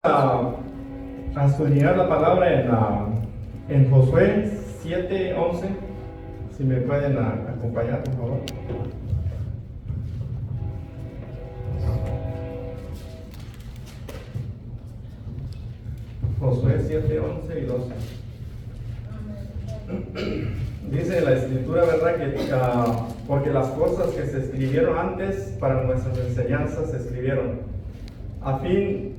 a estudiar la palabra en Josué 7:11. Si me pueden acompañar, por favor. Josué 7:11 y 12. Dice la escritura, ¿verdad? Que porque las cosas que se escribieron antes para nuestras enseñanzas se escribieron a fin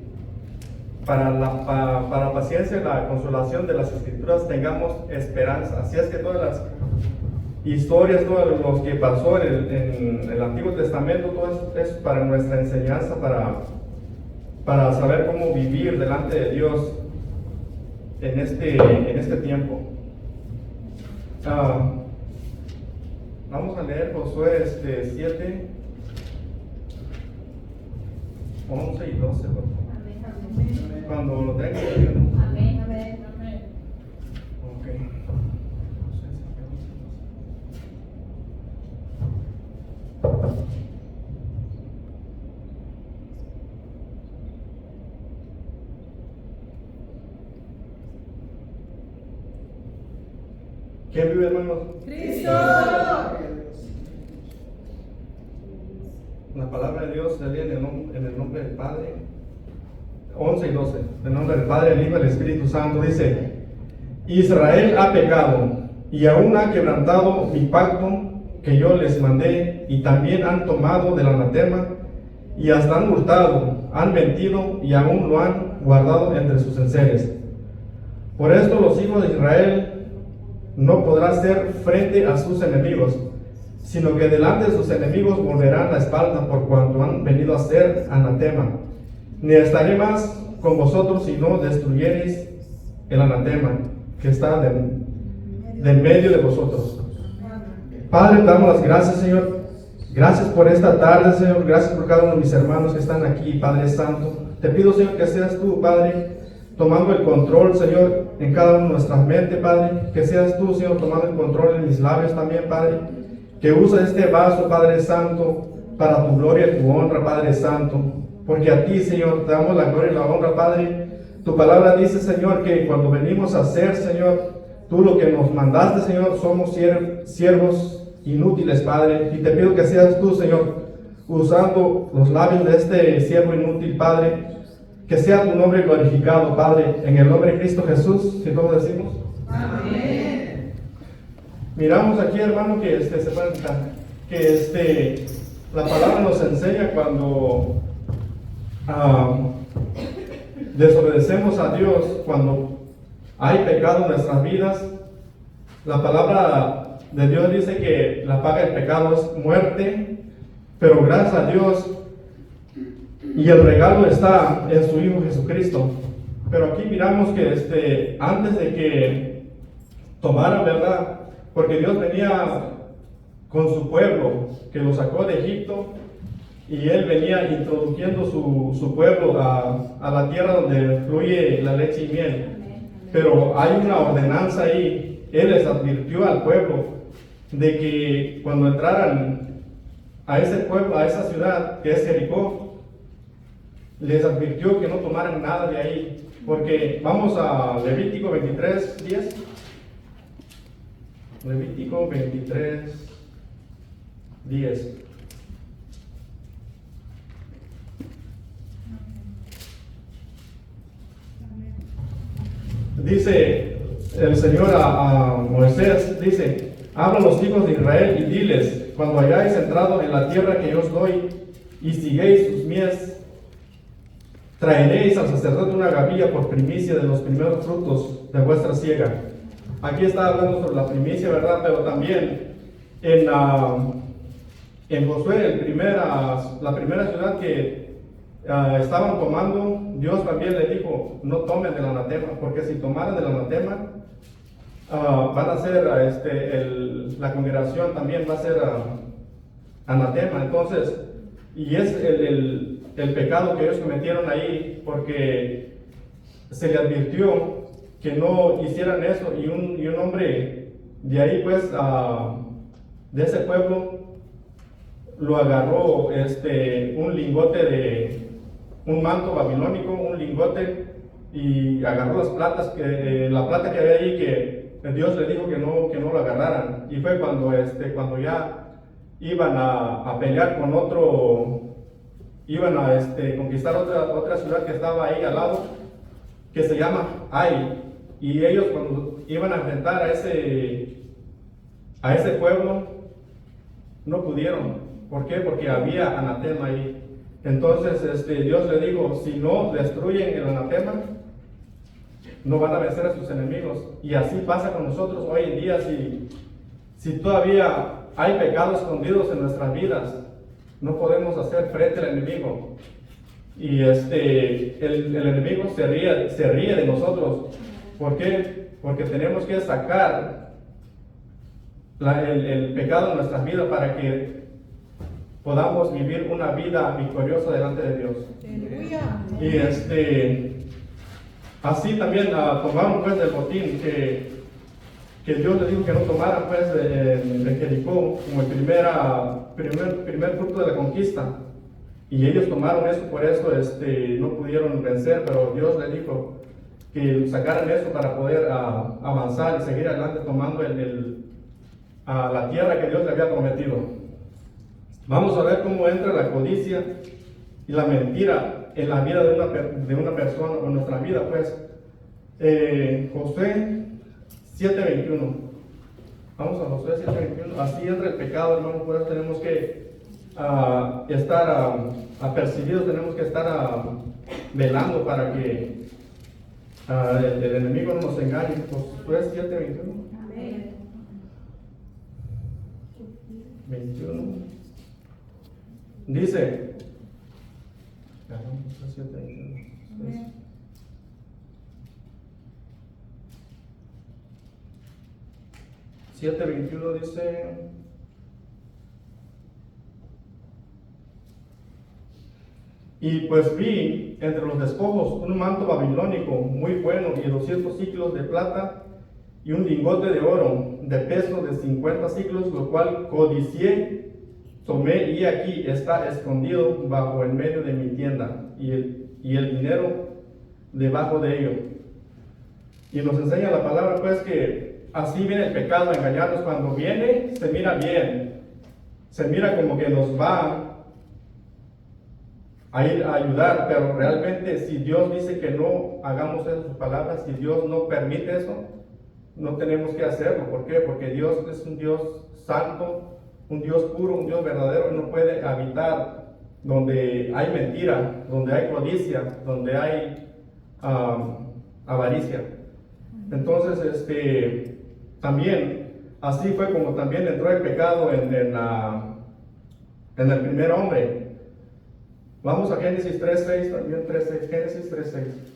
para la paciencia y la consolación de las escrituras tengamos esperanza. Así es que todas las historias, todo lo que pasó en el Antiguo Testamento, todo es para nuestra enseñanza, para saber cómo vivir delante de Dios en este tiempo. Vamos a leer Josué 7, 11 y 12, por favor. Cuando lo tengan, díganlo. Amén, amén, amén. Ok. ¿Quién vive, hermanos? Cristo. La palabra de Dios se lee en el nombre del Padre. 11 y 12. En el nombre del Padre, del Hijo y del Espíritu Santo. Dice: Israel ha pecado y aún ha quebrantado mi pacto que yo les mandé, y también han tomado del anatema y hasta han hurtado, han mentido y aún lo han guardado entre sus enseres. Por esto los hijos de Israel no podrán hacer frente a sus enemigos, sino que delante de sus enemigos volverán la espalda por cuanto han venido a ser anatema. Ni estaré más con vosotros si no destruyereis el anatema que está de en medio de vosotros. Padre, te damos las gracias, Señor. Gracias por esta tarde, Señor. Gracias por cada uno de mis hermanos que están aquí, Padre Santo. Te pido, Señor, que seas tú, Padre, tomando el control, Señor, en cada una de nuestras mentes, Padre. Que seas tú, Señor, tomando el control en mis labios también, Padre. Que usa este vaso, Padre Santo, para tu gloria y tu honra, Padre Santo. Porque a ti, Señor, te damos la gloria y la honra, Padre. Tu palabra dice, Señor, que cuando venimos a hacer, Señor, tú lo que nos mandaste, Señor, somos siervos inútiles, Padre. Y te pido que seas tú, Señor, usando los labios de este siervo inútil, Padre. Que sea tu nombre glorificado, Padre, en el nombre de Cristo Jesús, si todos decimos. Amén. Miramos aquí, hermano, que se puede quitar, que la palabra nos enseña cuando desobedecemos a Dios, cuando hay pecado en nuestras vidas. La palabra de Dios dice que la paga del pecado es muerte, pero gracias a Dios y el regalo está en su Hijo Jesucristo. Pero aquí miramos que antes de que tomara, ¿verdad? Porque Dios venía con su pueblo que lo sacó de Egipto, y Él venía introduciendo su pueblo a la tierra donde fluye la leche y miel. Pero hay una ordenanza ahí. Él les advirtió al pueblo de que cuando entraran a ese pueblo, a esa ciudad que es Jericó, les advirtió que no tomaran nada de ahí. Porque vamos a Levítico 23:10. Levítico 23:10. Dice el Señor a Moisés, dice: habla a los hijos de Israel y diles: cuando hayáis entrado en la tierra que yo os doy y siguéis sus mies, traeréis al sacerdote una gavilla por primicia de los primeros frutos de vuestra siega. Aquí está hablando sobre la primicia, ¿verdad? Pero también en Josué, la primera ciudad que estaban tomando, Dios también le dijo: no tomen del anatema, porque si tomaran del anatema, van a ser, la congregación también va a ser anatema. Entonces, y es el pecado que ellos cometieron ahí, porque se le advirtió que no hicieran eso, y un hombre de ahí, pues, de ese pueblo, lo agarró un lingote un manto babilónico, un lingote, y agarró la plata que había ahí, que Dios le dijo que no lo agarraran. Y fue cuando ya iban a pelear con otro, iban a conquistar otra ciudad que estaba ahí al lado, que se llama Ai. Y ellos cuando iban a enfrentar a ese pueblo, no pudieron. ¿Por qué? Porque había anatema ahí. Entonces Dios le dijo, si no destruyen el anatema, no van a vencer a sus enemigos. Y así pasa con nosotros hoy en día. Si todavía hay pecados escondidos en nuestras vidas, no podemos hacer frente al enemigo. Y el enemigo se ríe de nosotros. ¿Por qué? Porque tenemos que sacar el pecado de nuestras vidas para que podamos vivir una vida victoriosa delante de Dios. Y así también tomaron pues del botín que Dios les dijo que no tomaran pues de Jericó como el primer fruto de la conquista. Y ellos tomaron eso, por eso no pudieron vencer, pero Dios les dijo que sacaran eso para poder avanzar y seguir adelante tomando la tierra que Dios le había prometido. Vamos a ver cómo entra la codicia y la mentira en la vida de una persona, o en nuestra vida, pues. Josué 7:21. Vamos a Josué 7:21. Así entra el pecado, hermanos, por eso tenemos que estar apercibidos, tenemos que estar velando para que el enemigo no nos engañe. Josué 7:21. 21. Dice, 7:21 dice, y pues vi entre los despojos un manto babilónico muy bueno y 200 siclos de plata y un lingote de oro de peso de 50 siclos, lo cual codicié, tomé, y aquí está escondido bajo en medio de mi tienda, y el dinero debajo de ello. Y nos enseña la palabra pues que así viene el pecado a engañarnos. Cuando viene, se mira bien, se mira como que nos va a ir a ayudar, pero realmente si Dios dice que no hagamos esas palabras, si Dios no permite eso, no tenemos que hacerlo. ¿Por qué? Porque Dios es un Dios santo, un Dios puro, un Dios verdadero, y no puede habitar donde hay mentira, donde hay codicia, donde hay avaricia. Entonces, también, así fue como también entró el pecado en el primer hombre. Vamos a Génesis 3:6, también 3:6, Génesis 3:6.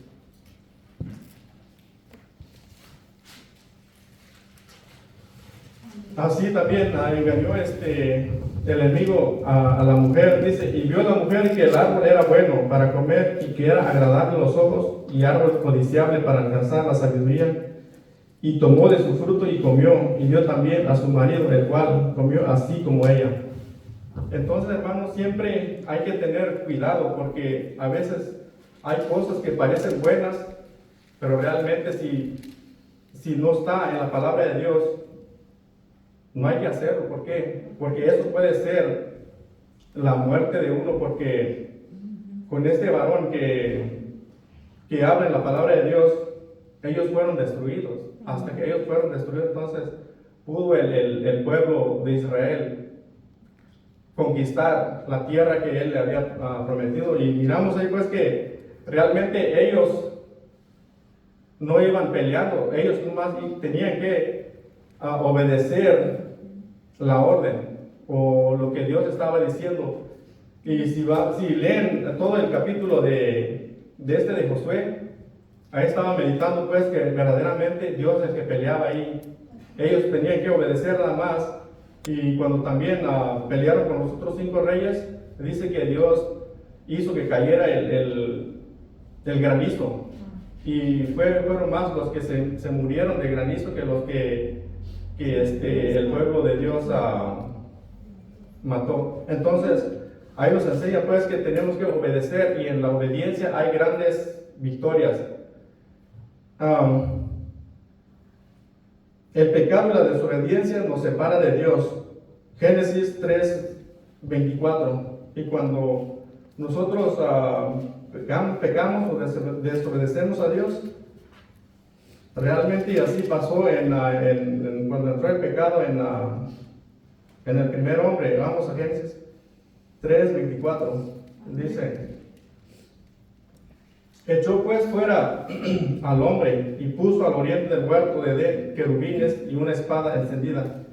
Así también engañó el enemigo a la mujer. Dice, y vio la mujer que el árbol era bueno para comer y que era agradable a los ojos y árbol codiciable para alcanzar la sabiduría, y tomó de su fruto y comió, y dio también a su marido, el cual comió así como ella. Entonces, hermanos, siempre hay que tener cuidado, porque a veces hay cosas que parecen buenas, pero realmente si no está en la palabra de Dios, no hay que hacerlo. ¿Por qué? Porque eso puede ser la muerte de uno, porque con este varón que habla en la palabra de Dios, ellos fueron destruidos. Hasta que ellos fueron destruidos, entonces pudo el pueblo de Israel conquistar la tierra que él le había prometido. Y miramos ahí pues que realmente ellos no iban peleando, ellos nomás tenían que obedecer la orden o lo que Dios estaba diciendo. Y si leen todo el capítulo de Josué, ahí estaba meditando pues que verdaderamente Dios es el que peleaba ahí. Ellos tenían que obedecer nada más. Y cuando también pelearon con los otros 5 reyes, dice que Dios hizo que cayera el granizo. Y fueron más los que se murieron de granizo que los que el pueblo de Dios mató. Entonces, Ahí nos enseña pues que tenemos que obedecer y en la obediencia hay grandes victorias. El pecado y la desobediencia nos separa de Dios. Génesis 3:24. Y cuando nosotros pecamos o desobedecemos a Dios, realmente así pasó cuando entró el pecado en el primer hombre. Vamos a Génesis 3:24. Dice: echó pues fuera al hombre y puso al oriente del huerto de Edén querubines y una espada encendida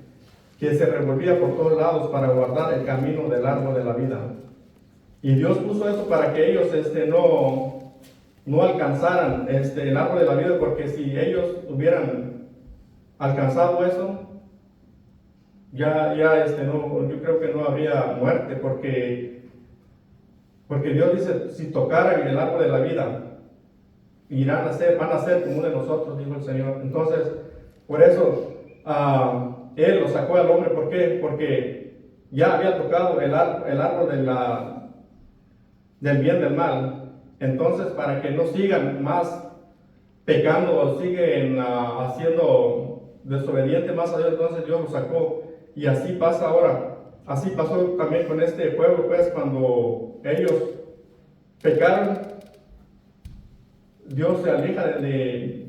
que se revolvía por todos lados para guardar el camino del árbol de la vida. Y Dios puso eso para que ellos no alcanzaran el árbol de la vida, porque si ellos hubieran alcanzado eso, yo creo que no habría muerte, porque Dios dice, si tocaran el árbol de la vida, van a ser como uno de nosotros, dijo el Señor. Entonces, por eso, Él lo sacó al hombre. ¿Por qué? Porque ya había tocado el árbol del bien y del mal. Entonces, para que no sigan más pecando o siguen haciendo desobediente más a Dios, entonces Dios lo sacó. Y así pasa ahora. Así pasó también con este pueblo, pues, cuando ellos pecaron, Dios se aleja de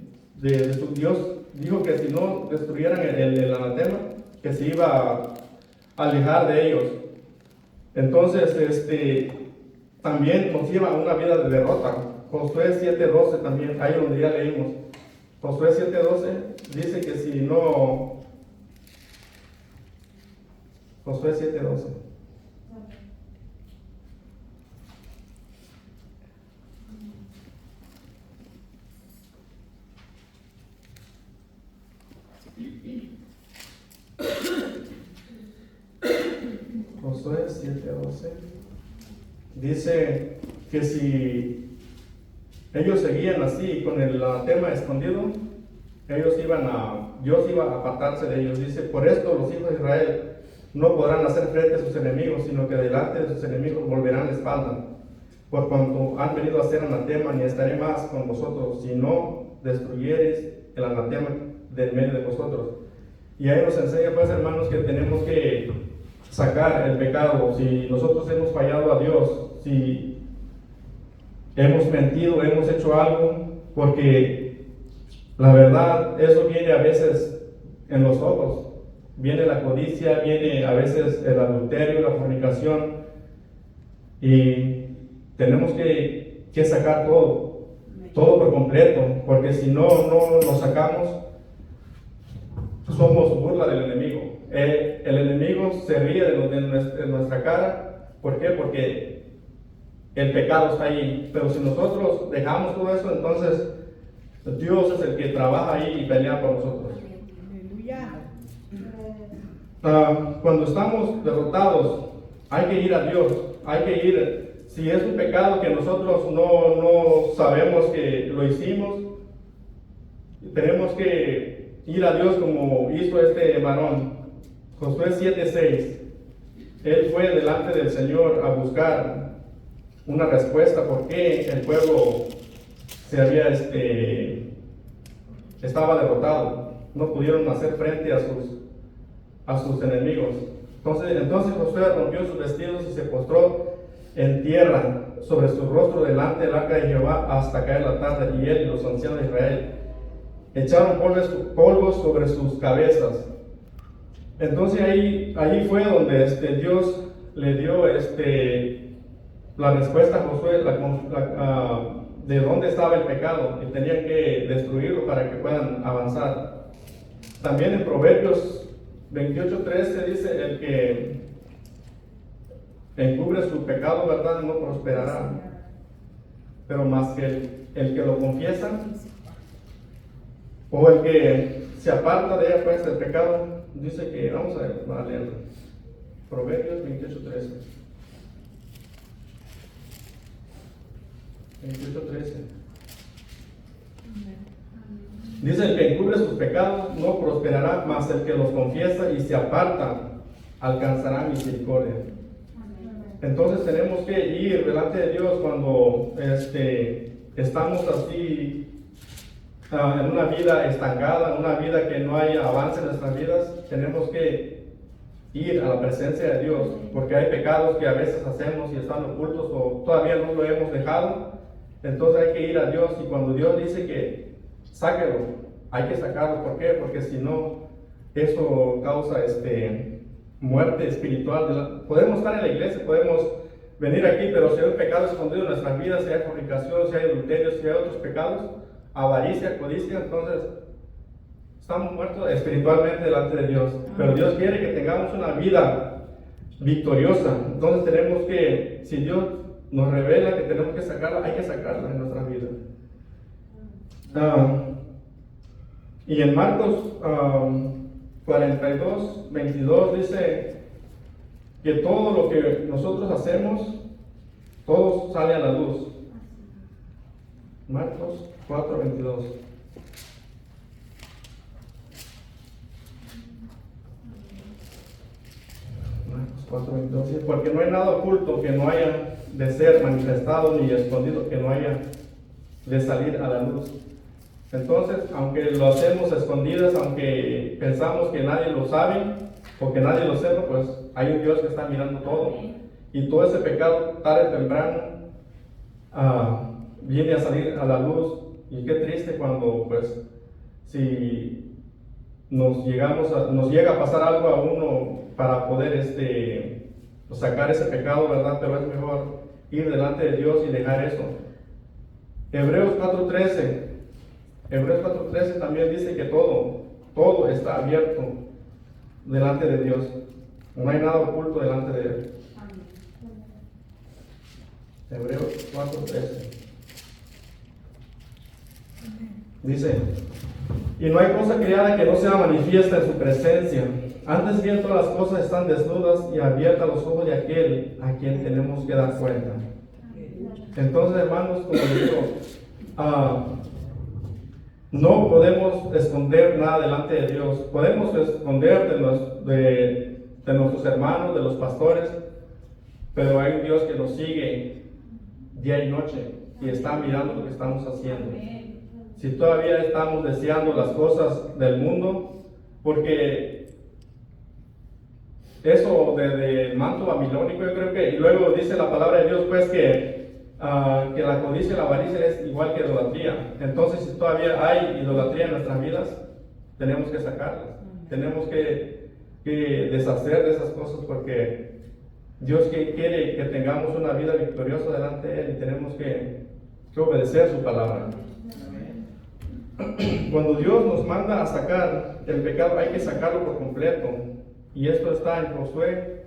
su Dios. Dijo que si no destruyeran el anatema, que se iba a alejar de ellos. Entonces, también nos lleva a una vida de derrota. Josué 7:12 también, ahí donde ya leímos. Josué 7:12 dice que si no... Josué 7:12. Josué 7:12 dice que si ellos seguían así con el tema escondido, Dios iba a apartarse de ellos. Dice: por esto los hijos de Israel no podrán hacer frente a sus enemigos, sino que delante de sus enemigos volverán la espalda, por cuanto han venido a hacer anatema, ni estaré más con vosotros, si no destruyereis el anatema del medio de vosotros. Y ahí nos enseña, pues, hermanos, que tenemos que sacar el pecado. Si nosotros hemos fallado a Dios, si hemos mentido, hemos hecho algo, porque la verdad, eso viene a veces en los ojos. Viene la codicia, viene a veces el adulterio, la fornicación, y tenemos que sacar todo por completo, porque si no lo sacamos, somos burla del enemigo. El enemigo se ríe de nuestra cara. ¿Por qué? Porque el pecado está ahí. Pero si nosotros dejamos todo eso, entonces Dios es el que trabaja ahí y pelea por nosotros. Cuando estamos derrotados, hay que ir a Dios. Hay que ir. Si es un pecado que nosotros no sabemos que lo hicimos, tenemos que ir a Dios como hizo este varón. Josué 7:6. Él fue delante del Señor a buscar una respuesta por qué el pueblo estaba derrotado. No pudieron hacer frente a sus enemigos. Entonces Josué rompió sus vestidos y se postró en tierra sobre su rostro delante del arca de Jehová hasta caer la tarde, y él y los ancianos de Israel echaron polvo sobre sus cabezas. Entonces ahí fue donde Dios le dio la respuesta a Josué de dónde estaba el pecado, y tenían que destruirlo para que puedan avanzar. También en Proverbios 28:13 dice: el que encubre su pecado, ¿verdad?, no prosperará, pero más que el que lo confiesa, o el que se aparta de ella, pues, el pecado. Dice que, vamos a leerlo, Proverbios 28:13. 28:13. Dice: el que encubre sus pecados no prosperará, mas el que los confiesa y se aparta alcanzará misericordia. Entonces tenemos que ir delante de Dios cuando estamos así en una vida estancada, en una vida que no hay avance en nuestras vidas. Tenemos que ir a la presencia de Dios, porque hay pecados que a veces hacemos y están ocultos o todavía no lo hemos dejado. Entonces hay que ir a Dios, y cuando Dios dice que sáquelo, hay que sacarlo. ¿Por qué? Porque si no, eso causa muerte espiritual. Podemos estar en la iglesia, podemos venir aquí, pero si hay un pecado escondido en nuestras vidas, si hay fornicación, si hay adulterio, si hay otros pecados, avaricia, codicia, entonces estamos muertos espiritualmente delante de Dios. Pero Dios quiere que tengamos una vida victoriosa. Entonces tenemos que, si Dios nos revela que tenemos que sacarla, hay que sacarla en nuestra vida. Y en Marcos 42, 22 dice que todo lo que nosotros hacemos, todo sale a la luz. Marcos 4, 22. Marcos 4, 22. Porque no hay nada oculto que no haya de ser manifestado, ni escondido que no haya de salir a la luz. Entonces, aunque lo hacemos a escondidas, aunque pensamos que nadie lo sabe o que nadie lo sepa, pues hay un Dios que está mirando todo. Y todo ese pecado, tarde o temprano, viene a salir a la luz. Y qué triste cuando, pues, si nos llega a pasar algo a uno para poder sacar ese pecado, ¿verdad? Pero es mejor ir delante de Dios y dejar eso. Hebreos 4:13 también dice que todo está abierto delante de Dios. No hay nada oculto delante de Él. Hebreos 4:13 dice: y no hay cosa creada que no sea manifiesta en su presencia. Antes bien, todas las cosas están desnudas y abiertas a los ojos de aquel a quien tenemos que dar cuenta. Entonces, hermanos, como les digo, no podemos esconder nada delante de Dios. Podemos esconder de nuestros hermanos, de los pastores, pero hay un Dios que nos sigue día y noche y está mirando lo que estamos haciendo. Si todavía estamos deseando las cosas del mundo, porque eso del manto babilónico, yo creo que, y luego dice la palabra de Dios, pues que la codicia y la avaricia es igual que idolatría. Entonces, si todavía hay idolatría en nuestras vidas, tenemos que sacarlas. Tenemos que deshacer de esas cosas, porque Dios quiere que tengamos una vida victoriosa delante de Él, y tenemos que obedecer su palabra. Cuando Dios nos manda a sacar el pecado, hay que sacarlo por completo. Y esto está en Josué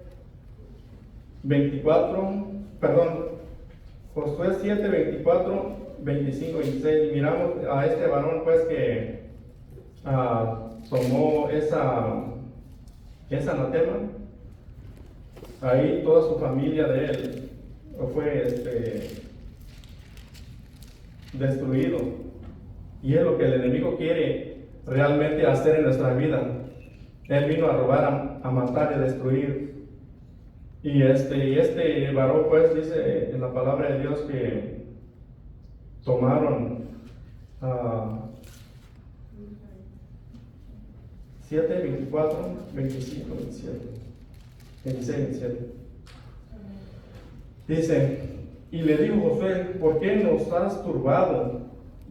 7, 24, 25, 26. Y miramos a este varón, pues, que tomó esa anatema. Ahí toda su familia de él fue destruido. Y es lo que el enemigo quiere realmente hacer en nuestra vida. Él vino a robar, a matar y a destruir. Y este varón, pues, dice en la palabra de Dios que tomaron 7, 24, 25, 27, 26, 27. Dice: y le dijo Josué, ¿por qué nos has turbado?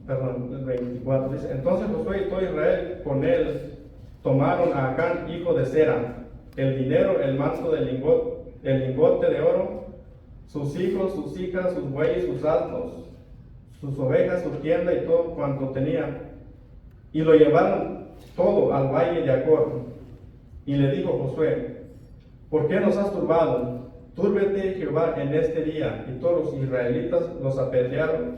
Perdón, el 24 dice: entonces Josué y todo Israel con él tomaron a Acán, hijo de Zera, el dinero, el manto del lingote de oro, sus hijos, sus hijas, sus bueyes, sus asnos, sus ovejas, su tienda y todo cuanto tenía, y lo llevaron todo al valle de Acor. Y le dijo Josué: ¿por qué nos has turbado? Túrbete Jehová en este día. Y todos los israelitas los apedrearon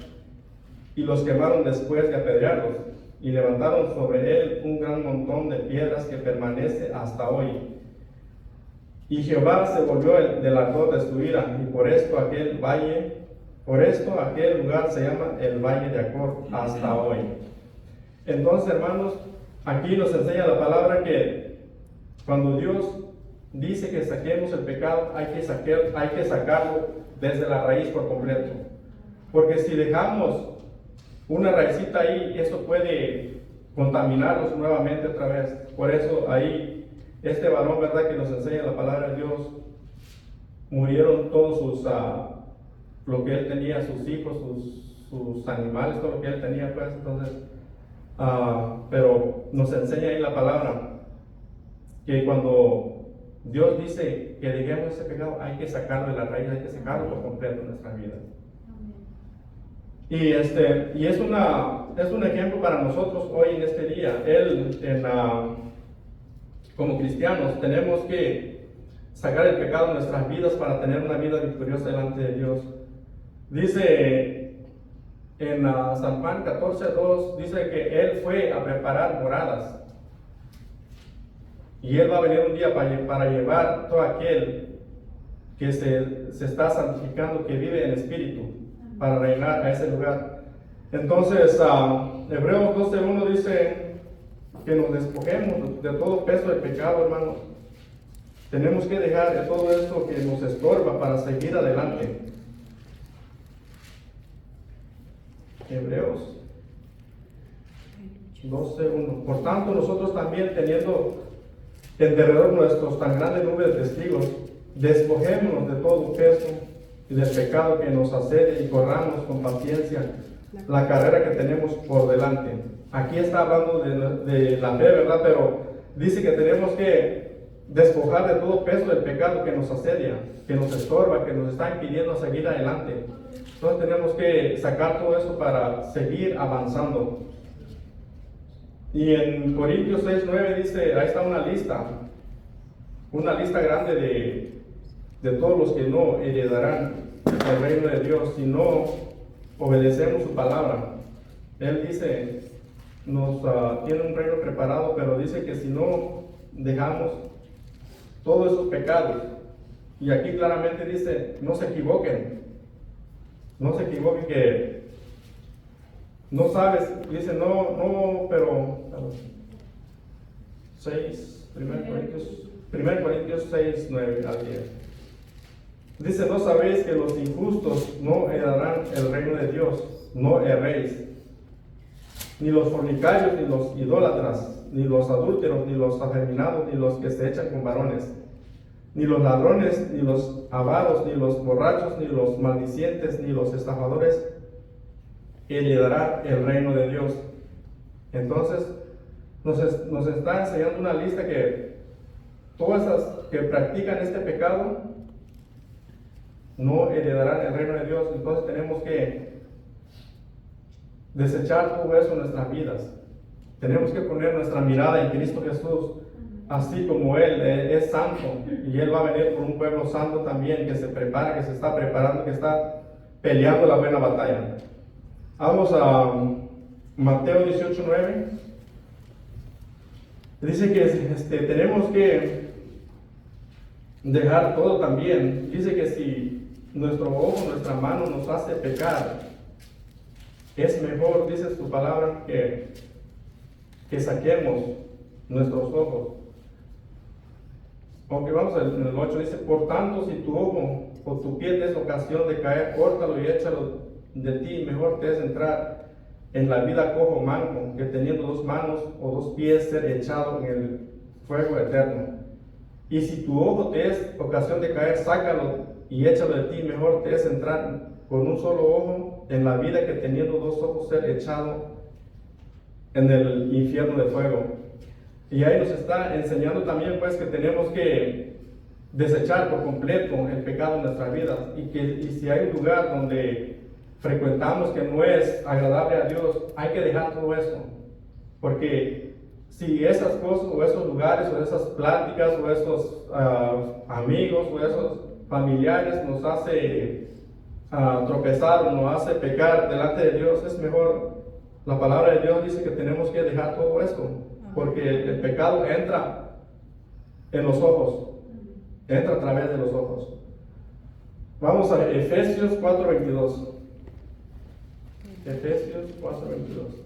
y los quemaron después de apedrearlos, y levantaron sobre él un gran montón de piedras que permanece hasta hoy. Y Jehová se volvió del ardor de su ira, y por esto aquel lugar se llama el Valle de Acor hasta hoy. Entonces, hermanos, aquí nos enseña la palabra que cuando Dios dice que saquemos el pecado, hay que sacarlo desde la raíz por completo. Porque si dejamos una raicita ahí, eso puede contaminarnos nuevamente otra vez. Por eso ahí, este varón, ¿verdad?, que nos enseña la palabra de Dios, murieron todos sus, lo que él tenía, sus hijos, sus animales, todo lo que él tenía, pues, entonces, pero nos enseña ahí la palabra, que cuando Dios dice que dejemos ese pecado, hay que sacarlo de la raíz, hay que sacarlo por completo de nuestra vida. Y es un ejemplo para nosotros hoy en este día. Como cristianos tenemos que sacar el pecado de nuestras vidas para tener una vida victoriosa delante de Dios. Dice en San Juan 14:2, dice que Él fue a preparar moradas. Y Él va a venir un día para llevar todo aquel que se está santificando, que vive en espíritu, para reinar a ese lugar. Entonces, Hebreos 12:1 dice que nos despojemos de todo peso de pecado, hermanos. Tenemos que dejar de todo esto que nos estorba para seguir adelante. Hebreos 12:1. Por tanto, nosotros también, teniendo en derredor nuestros tan grandes nubes de testigos, despojémonos de todo peso y del pecado que nos asedia y corramos con paciencia la carrera que tenemos por delante. Aquí está hablando de la fe, ¿verdad? Pero dice que tenemos que despojar de todo peso del pecado que nos asedia, que nos estorba, que nos está impidiendo seguir adelante. Entonces tenemos que sacar todo eso para seguir avanzando. Y en Corintios 6:9 dice, ahí está una lista grande de todos los que no heredarán el reino de Dios si no obedecemos su palabra. Él dice, tiene un reino preparado, pero dice que si no dejamos todos esos pecados, y aquí claramente dice, no se equivoquen, que no sabes, dice, pero 1 Corintios 6:9 al 10. Dice, no sabéis que los injustos no heredarán el reino de Dios, no erréis. Ni los fornicarios, ni los idólatras, ni los adúlteros, ni los afeminados, ni los que se echan con varones, ni los ladrones, ni los avaros, ni los borrachos, ni los maldicientes, ni los estafadores heredarán el reino de Dios. Entonces, nos está enseñando una lista que todas esas que practican este pecado no heredarán el reino de Dios. Entonces tenemos que desechar todo eso en nuestras vidas. Tenemos que poner nuestra mirada en Cristo Jesús, así como Él es santo, y Él va a venir por un pueblo santo también, que se prepara, que se está preparando, que está peleando la buena batalla. Vamos a Mateo 18:9. Dice que tenemos que dejar todo también. Dice que si nuestro ojo, nuestra mano nos hace pecar, es mejor, dice su palabra, que saquemos nuestros ojos. Aunque vamos en el 8, dice, por tanto, si tu ojo o tu pie te es ocasión de caer, córtalo y échalo de ti. Mejor te es entrar en la vida cojo manco, que teniendo 2 manos o 2 pies ser echado en el fuego eterno. Y si tu ojo te es ocasión de caer, sácalo y échalo de ti. Mejor te es entrar con un solo ojo en la vida, que teniendo 2 ojos ser echado en el infierno de fuego. Y ahí nos está enseñando también, pues, que tenemos que desechar por completo el pecado en nuestras vidas, y si hay un lugar donde frecuentamos que no es agradable a Dios, hay que dejar todo eso, porque si esas cosas o esos lugares o esas pláticas o esos amigos o esos familiares nos hace tropezar o nos hace pecar delante de Dios, es mejor. La palabra de Dios dice que tenemos que dejar todo esto, porque el pecado entra en los ojos, entra a través de los ojos. Vamos a Efesios 4:22. Efesios 4:22.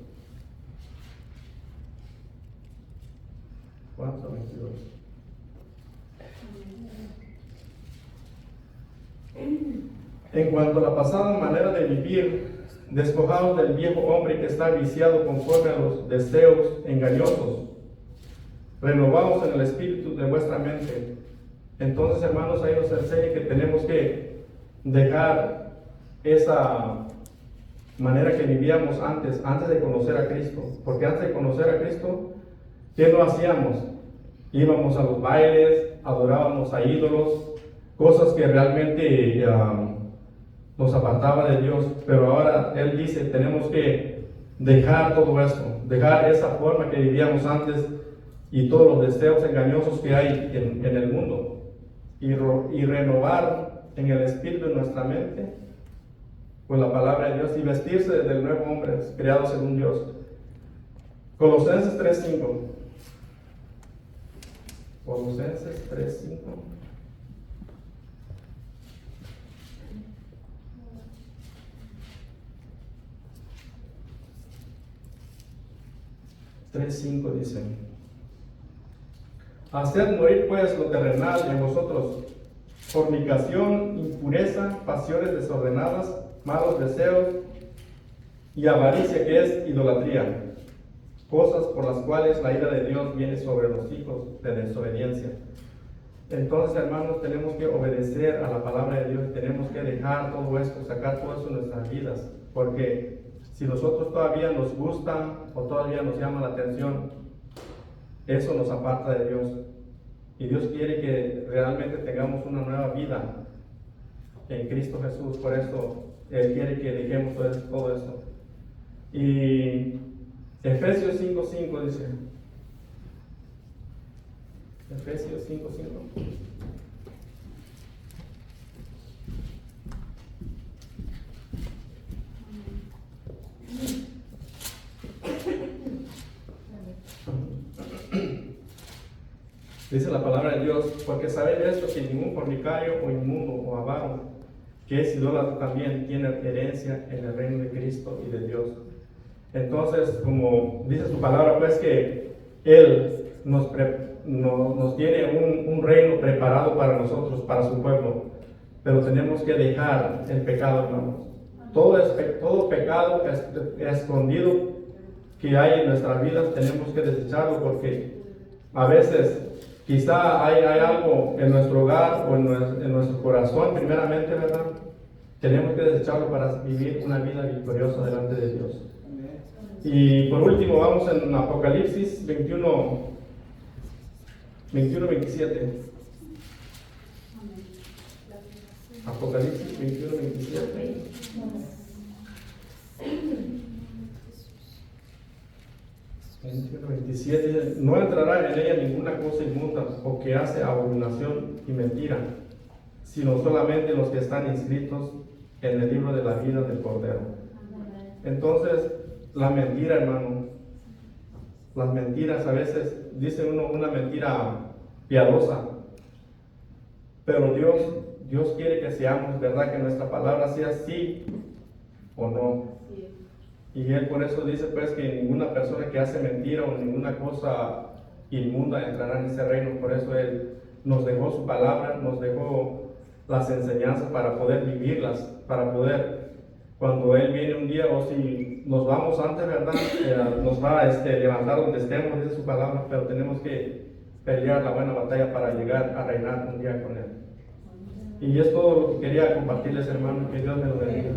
4:22. En cuanto a la pasada manera de vivir, despojados del viejo hombre que está viciado conforme a los deseos engañosos, renovados en el espíritu de vuestra mente. Entonces, hermanos, ahí nos enseña que tenemos que dejar esa manera que vivíamos antes de conocer a Cristo. Porque antes de conocer a Cristo, ¿qué no hacíamos? Íbamos a los bailes, adorábamos a ídolos, cosas que realmente nos apartaba de Dios. Pero ahora Él dice, tenemos que dejar todo esto, dejar esa forma que vivíamos antes y todos los deseos engañosos que hay en el mundo, y renovar en el espíritu de nuestra mente con la palabra de Dios y vestirse del nuevo hombre creado según Dios. Colosenses 3:5. Colosenses 3:5. Dice: haced morir pues lo terrenal en vosotros: fornicación, impureza, pasiones desordenadas, malos deseos y avaricia, que es idolatría, cosas por las cuales la ira de Dios viene sobre los hijos de desobediencia. Entonces, hermanos, tenemos que obedecer a la palabra de Dios, tenemos que dejar todo esto, sacar todo eso de nuestras vidas, porque si nosotros todavía nos gusta o todavía nos llama la atención, eso nos aparta de Dios. Y Dios quiere que realmente tengamos una nueva vida en Cristo Jesús. Por eso Él quiere que dejemos todo esto. Y Efesios 5:5 dice. Efesios 5:5. Dice la palabra de Dios: porque sabéis esto, que ningún fornicario o inmundo o avaro, que es idólatra también, tiene herencia en el reino de Cristo y de Dios. Entonces, como dice su palabra, pues que Él nos tiene un reino preparado para nosotros, para su pueblo. Pero tenemos que dejar el pecado, hermanos. Todo pecado escondido que hay en nuestras vidas tenemos que desecharlo, porque a veces quizá hay algo en nuestro hogar o en nuestro corazón, primeramente, ¿verdad? Tenemos que desecharlo para vivir una vida victoriosa delante de Dios. Y por último, vamos en Apocalipsis 21:27. Apocalipsis 21:27. Dice: no entrará en ella ninguna cosa inmunda o que hace abominación y mentira, sino solamente los que están inscritos en el libro de la vida del Cordero. Entonces, la mentira, hermano, las mentiras a veces dice uno una mentira piadosa, pero Dios quiere que seamos, ¿verdad? Que nuestra palabra sea sí o no. Y Él por eso dice pues que ninguna persona que hace mentira o ninguna cosa inmunda entrará en ese reino. Por eso Él nos dejó su palabra, nos dejó las enseñanzas para poder vivirlas, para poder, cuando Él viene un día, o si nos vamos antes, ¿verdad? Nos va a levantar donde estemos, dice su palabra, pero tenemos que pelear la buena batalla para llegar a reinar un día con Él. Y es todo lo que quería compartirles, hermanos. Que Dios me lo bendiga.